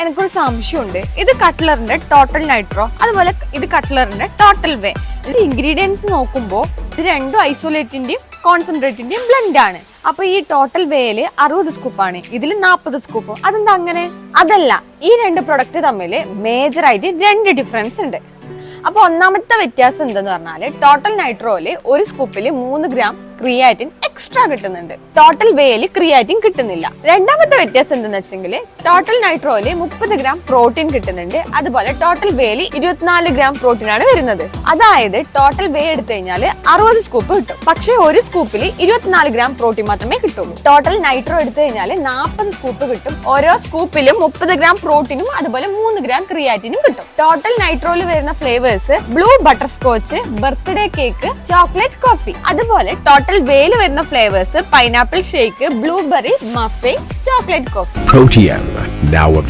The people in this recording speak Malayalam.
എനിക്കൊരു സംശയമുണ്ട്. ഇത് കട്ട്ലറിന്റെ ടോട്ടൽ നൈട്രോ, അതുപോലെ ഇത് കട്ട്ലറിന്റെ ടോട്ടൽ വേ. ഇത് ഇൻഗ്രീഡിയൻസ് നോക്കുമ്പോൾ ഇത് രണ്ടും ഐസോലേറ്റിന്റെയും കോൺസെൻട്രേറ്റിന്റെയും ബ്ലെൻഡ് ആണ്. അപ്പൊ ഈ ടോട്ടൽ വേയില് 60 സ്കൂപ്പാണ്, ഇതിൽ 40 സ്കൂപ്പ്. അതെന്താ അങ്ങനെ? അതല്ല, ഈ രണ്ട് പ്രൊഡക്റ്റ് തമ്മിൽ മേജർ ആയിട്ട് രണ്ട് ഡിഫറൻസ് ഉണ്ട്. അപ്പൊ ഒന്നാമത്തെ വ്യത്യാസം എന്തെന്ന് പറഞ്ഞാല് ടോട്ടൽ നൈട്രോയില് ഒരു സ്കൂപ്പില് 3 ഗ്രാം ക്രിയാറ്റിൻ എക്സ്ട്രാ കിട്ടുന്നുണ്ട്, ടോട്ടൽ വേയില് ക്രിയാറ്റിൻ കിട്ടുന്നില്ല. രണ്ടാമത്തെ വ്യത്യാസം എന്തെന്ന് വെച്ചെങ്കിൽ ടോട്ടൽ നൈട്രോയില് 30 ഗ്രാം പ്രോട്ടീൻ കിട്ടുന്നുണ്ട്, അതുപോലെ ടോട്ടൽ വേയില് 24 ഗ്രാം പ്രോട്ടീൻ ആണ് വരുന്നത്. അതായത് ടോട്ടൽ വേ എടുത്തു കഴിഞ്ഞാൽ 60 സ്കൂപ്പ് കിട്ടും, പക്ഷെ ഒരു സ്കൂപ്പിൽ 24 ഗ്രാം പ്രോട്ടീൻ മാത്രമേ കിട്ടുള്ളൂ. ടോട്ടൽ നൈട്രോ എടുത്തു കഴിഞ്ഞാൽ 40 സ്കൂപ്പ് കിട്ടും, ഓരോ സ്കൂപ്പിലും 30 ഗ്രാം പ്രോട്ടീനും അതുപോലെ 3 ഗ്രാം ക്രിയാറ്റിനും കിട്ടും. ടോട്ടൽ നൈട്രോയിൽ വരുന്ന flavours blue butter scotch, birthday cake, chocolate coffee. അതുപോലെ ടോട്ടൽ വേയിൽ വരുന്ന flavours pineapple shake, blueberry muffin, chocolate coffee. Protein, now available.